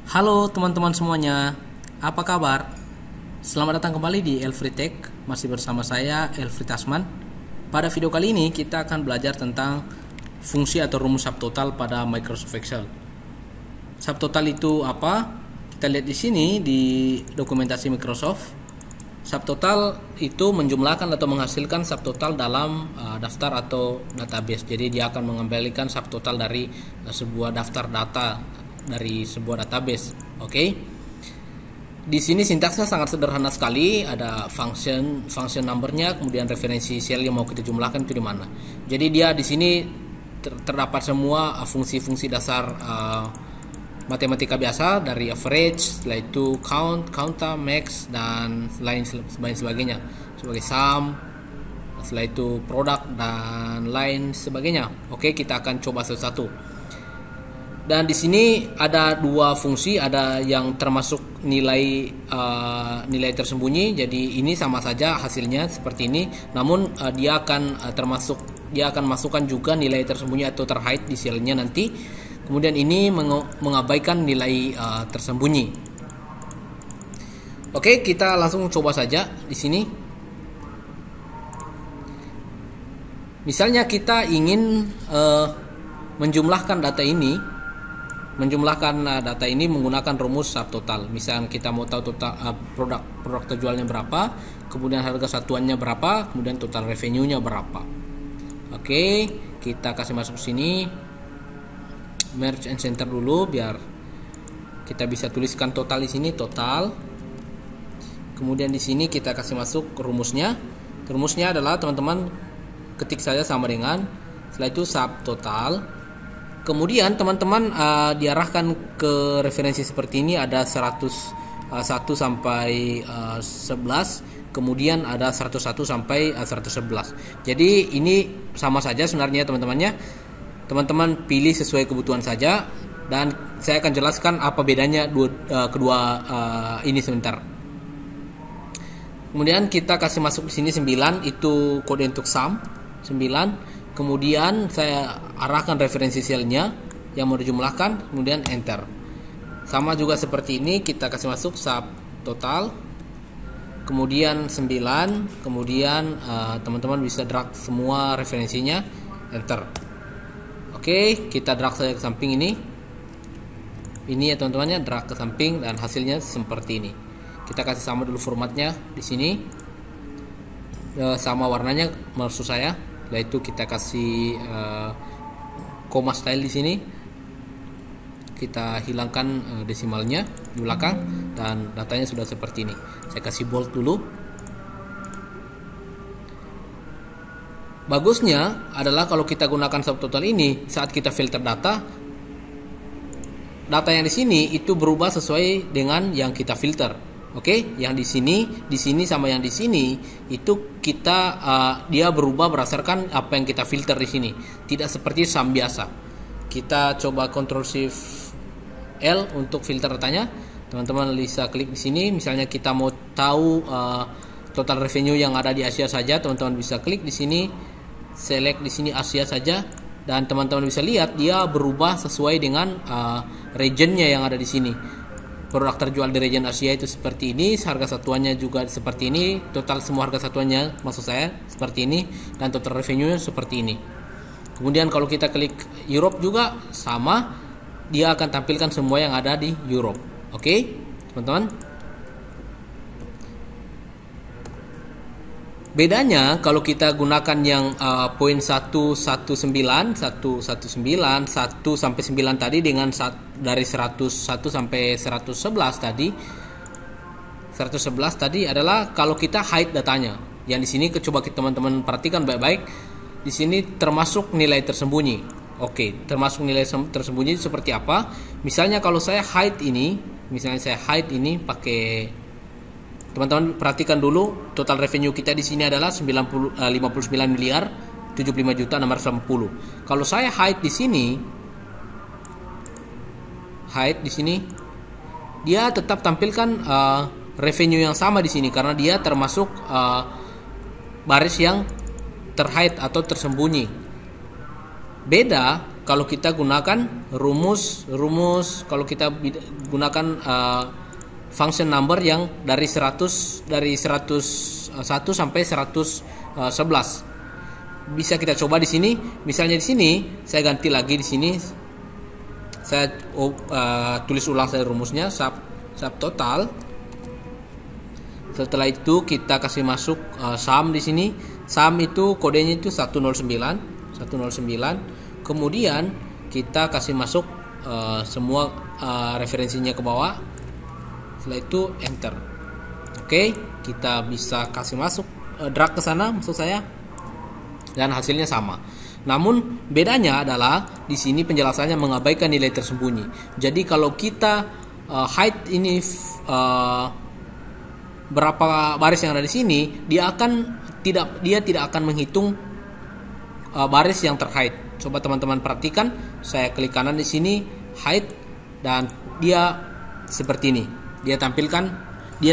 Halo teman-teman semuanya, apa kabar? Selamat datang kembali di Elfritech, masih bersama saya Elfri Tasman. Pada video kali ini kita akan belajar tentang fungsi atau rumus subtotal pada Microsoft Excel. Subtotal itu apa? Kita lihat di sini di dokumentasi Microsoft. Subtotal itu menjumlahkan atau menghasilkan subtotal dalam daftar atau database. Jadi dia akan mengembalikan subtotal dari sebuah daftar data dari sebuah database. Oke. Di sini sintaksnya sangat sederhana sekali, ada function numbernya, kemudian referensi sel yang mau kita jumlahkan itu di mana. Jadi dia di sini terdapat semua fungsi-fungsi dasar matematika biasa, dari average, setelah itu count, counter, max, dan lain sebagainya, sebagai sum, setelah itu product dan lain sebagainya. Oke, kita akan coba satu-satu. Dan di sini ada dua fungsi, ada yang termasuk nilai tersembunyi. Jadi ini sama saja hasilnya seperti ini, namun dia akan masukkan juga nilai tersembunyi atau terhide di selnya nanti. Kemudian ini mengabaikan nilai tersembunyi. Oke, kita langsung coba saja di sini. Misalnya kita ingin menjumlahkan data ini menggunakan rumus subtotal. Misalnya kita mau tahu total produk terjualnya berapa, kemudian harga satuannya berapa, kemudian total revenue-nya berapa. Oke, kita kasih masuk sini, merge and center dulu biar kita bisa tuliskan total di sini, total. Kemudian di sini kita kasih masuk rumusnya. Rumusnya adalah teman-teman ketik saja sama dengan, setelah itu subtotal. Kemudian teman-teman diarahkan ke referensi seperti ini, ada 101 sampai 11, kemudian ada 101 sampai 111. Jadi ini sama saja sebenarnya teman-temannya. Teman-teman pilih sesuai kebutuhan saja, dan saya akan jelaskan apa bedanya kedua ini sebentar. Kemudian kita kasih masuk di sini 9, itu kode untuk sum 9. Kemudian saya arahkan referensi selnya yang mau dijumlahkan, kemudian enter. Sama juga seperti ini, kita kasih masuk subtotal, kemudian 9, kemudian teman-teman bisa drag semua referensinya, enter. Oke, kita drag saja ke samping ini ya teman-temannya, drag ke samping dan hasilnya seperti ini. Kita kasih sama dulu formatnya di sini, sama warnanya maksud saya. Setelah itu kita kasih comma style di sini. Kita hilangkan desimalnya di belakang dan datanya sudah seperti ini. Saya kasih bold dulu. Bagusnya adalah kalau kita gunakan subtotal ini, saat kita filter data yang di sini itu berubah sesuai dengan yang kita filter. Oke, yang di sini sama yang di sini itu kita dia berubah berdasarkan apa yang kita filter di sini. Tidak seperti sum biasa. Kita coba Ctrl Shift L untuk filter datanya. Teman-teman bisa klik di sini. Misalnya kita mau tahu total revenue yang ada di Asia saja, teman-teman bisa klik di sini, select di sini Asia saja, dan teman-teman bisa lihat dia berubah sesuai dengan regionnya yang ada di sini. Produk terjual di region Asia itu seperti ini, harga satuannya juga seperti ini, total semua harga satuannya maksud saya seperti ini, dan total revenue seperti ini. Kemudian kalau kita klik Europe juga sama, dia akan tampilkan semua yang ada di Europe. Oke, teman-teman. Bedanya kalau kita gunakan yang poin 119 1 sampai 9 tadi dengan dari 101 sampai 111 tadi adalah kalau kita hide datanya. Yang di sini coba teman-teman perhatikan baik-baik. Di sini termasuk nilai tersembunyi. Oke, termasuk nilai tersembunyi seperti apa? Misalnya kalau saya hide ini, pakai, teman-teman perhatikan dulu, total revenue kita di sini adalah 59 miliar 75 juta 690. Kalau saya hide di sini, dia tetap tampilkan revenue yang sama di sini karena dia termasuk baris yang terhide atau tersembunyi. Beda kalau kita gunakan rumus kalau kita gunakan function number yang dari 101 sampai 111. Bisa kita coba di sini. Misalnya di sini saya ganti lagi di sini. Saya tulis ulang saya rumusnya subtotal. Setelah itu kita kasih masuk sum di sini. Sum itu kodenya itu 109. Kemudian kita kasih masuk semua referensinya ke bawah. Setelah itu enter. Oke, kita bisa kasih masuk drag ke sana maksud saya. Dan hasilnya sama. Namun bedanya adalah di sini penjelasannya mengabaikan nilai tersembunyi. Jadi kalau kita hide ini berapa baris yang ada di sini, dia tidak akan menghitung baris yang terhide. Coba teman-teman perhatikan, saya klik kanan di sini hide dan dia seperti ini. Dia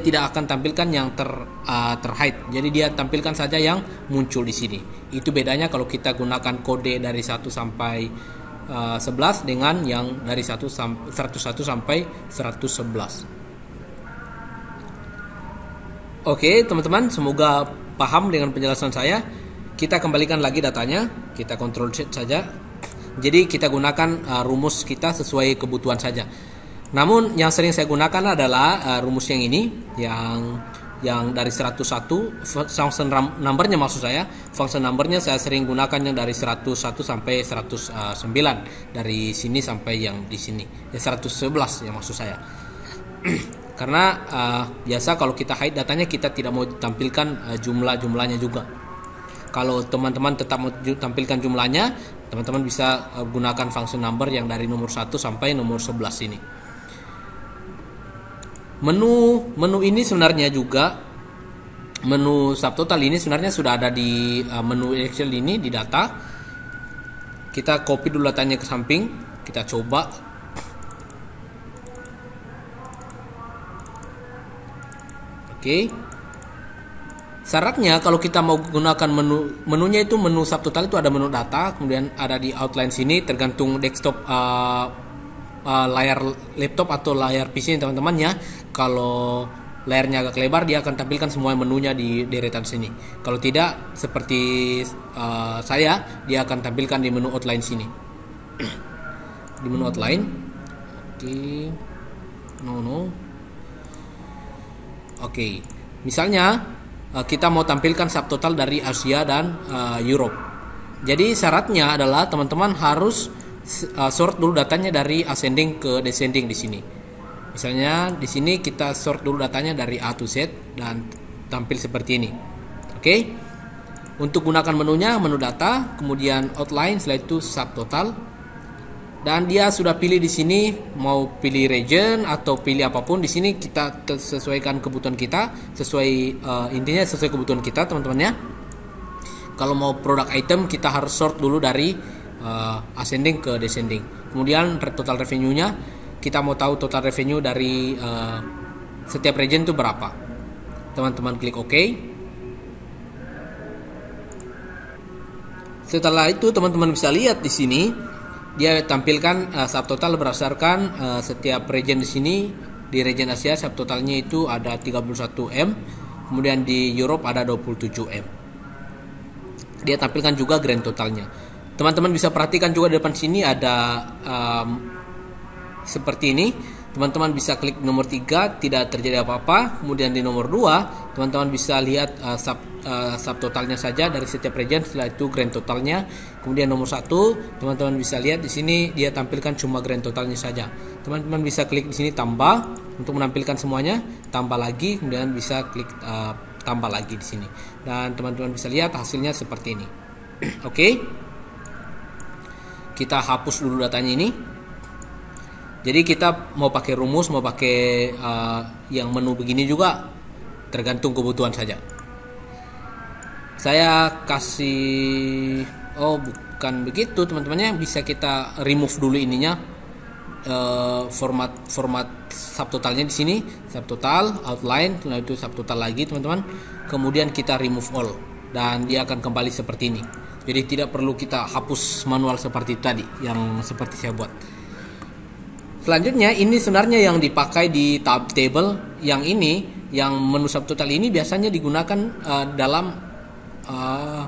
tidak akan tampilkan yang terhide. Jadi dia tampilkan saja yang muncul di sini. Itu bedanya kalau kita gunakan kode dari 1 sampai 11 dengan yang dari 101 sampai 111. Oke, teman-teman, semoga paham dengan penjelasan saya. Kita kembalikan lagi datanya, kita Ctrl Z saja. Jadi kita gunakan rumus kita sesuai kebutuhan saja. Namun yang sering saya gunakan adalah rumus yang ini, yang dari 101 function numbernya maksud saya. Function numbernya saya sering gunakan yang dari 101 sampai 109, dari sini sampai yang di sini. 111 ya maksud saya. Karena biasa kalau kita hide datanya kita tidak mau tampilkan jumlahnya juga. Kalau teman-teman tetap mau tampilkan jumlahnya, teman-teman bisa gunakan function number yang dari nomor 1 sampai nomor 11 ini. Menu ini sebenarnya juga menu subtotal ini sebenarnya sudah ada di menu Excel ini di data. Kita copy dulu datanya ke samping, kita coba. Oke. Syaratnya kalau kita mau gunakan menunya itu menu subtotal itu ada menu data, kemudian ada di outline sini tergantung desktop layar laptop atau layar PC teman-teman ya. Kalau layarnya agak lebar dia akan tampilkan semua menunya di deretan sini. Kalau tidak seperti saya, dia akan tampilkan di menu outline sini. Di menu outline. Oke. Oke. Misalnya kita mau tampilkan subtotal dari Asia dan Europe. Jadi syaratnya adalah teman-teman harus sort dulu datanya dari ascending ke descending di sini. Misalnya di sini kita sort dulu datanya dari A to Z dan tampil seperti ini. Oke. Untuk gunakan menunya, menu data, kemudian outline, setelah itu subtotal. Dan dia sudah pilih di sini mau pilih region atau pilih apapun. Di sini kita sesuaikan kebutuhan kita, intinya sesuai kebutuhan kita, teman-teman ya. Kalau mau product item kita harus sort dulu dari ascending ke descending. Kemudian total revenue-nya, kita mau tahu total revenue dari setiap region itu berapa. Teman-teman klik OK. Setelah itu teman-teman bisa lihat di sini dia tampilkan subtotal berdasarkan setiap region di sini. Di region Asia subtotalnya itu ada 31M, kemudian di Europe ada 27M. Dia tampilkan juga grand totalnya. Teman-teman bisa perhatikan juga di depan sini ada seperti ini. Teman-teman bisa klik nomor 3 tidak terjadi apa-apa. Kemudian di nomor 2 teman-teman bisa lihat subtotalnya saja dari setiap region. Setelah itu grand totalnya. Kemudian nomor 1 teman-teman bisa lihat di sini dia tampilkan cuma grand totalnya saja. Teman-teman bisa klik di sini tambah untuk menampilkan semuanya. Tambah lagi, kemudian bisa klik tambah lagi di sini. Dan teman-teman bisa lihat hasilnya seperti ini. Oke. Kita hapus dulu datanya ini. Jadi kita mau pakai rumus, mau pakai yang menu begini juga tergantung kebutuhan saja. Saya kasih, bukan begitu teman-temannya, bisa kita remove dulu ininya, format subtotalnya di sini, subtotal, outline, setelah itu subtotal lagi teman-teman. Kemudian kita remove all dan dia akan kembali seperti ini. Jadi tidak perlu kita hapus manual seperti tadi yang seperti saya buat. Selanjutnya ini sebenarnya yang dipakai di tab table. Yang ini, yang menu subtotal ini biasanya digunakan dalam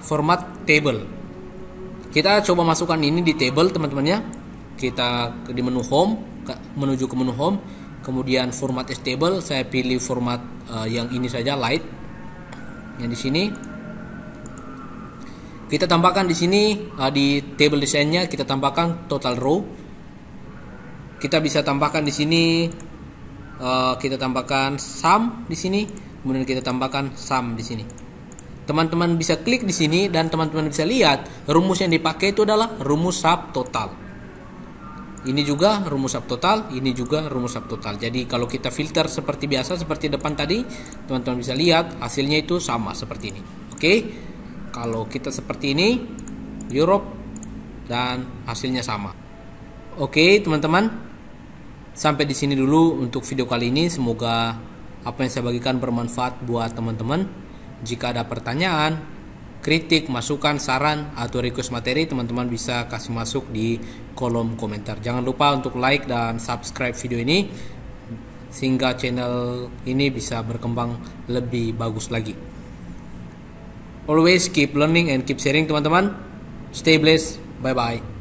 format table. Kita coba masukkan ini di table teman-temannya. Kita di menu home, menuju ke menu home, kemudian format as table. Saya pilih format yang ini saja, light. Yang di sini kita tambahkan di sini di table desainnya kita tambahkan total row. Kita bisa tambahkan di sini kita tambahkan sum di sini, kemudian kita tambahkan sum di sini. Teman-teman bisa klik di sini dan teman-teman bisa lihat rumus yang dipakai itu adalah rumus subtotal. Ini juga rumus subtotal, ini juga rumus subtotal. Jadi kalau kita filter seperti biasa seperti depan tadi, teman-teman bisa lihat hasilnya itu sama seperti ini. Oke. Kalau kita seperti ini, Europe, dan hasilnya sama. Oke, teman-teman, sampai di sini dulu untuk video kali ini. Semoga apa yang saya bagikan bermanfaat buat teman-teman. Jika ada pertanyaan, kritik, masukan, saran, atau request materi, teman-teman bisa kasih masuk di kolom komentar. Jangan lupa untuk like dan subscribe video ini sehingga channel ini bisa berkembang lebih bagus lagi. Always keep learning and keep sharing teman-teman. Stay blessed. Bye bye.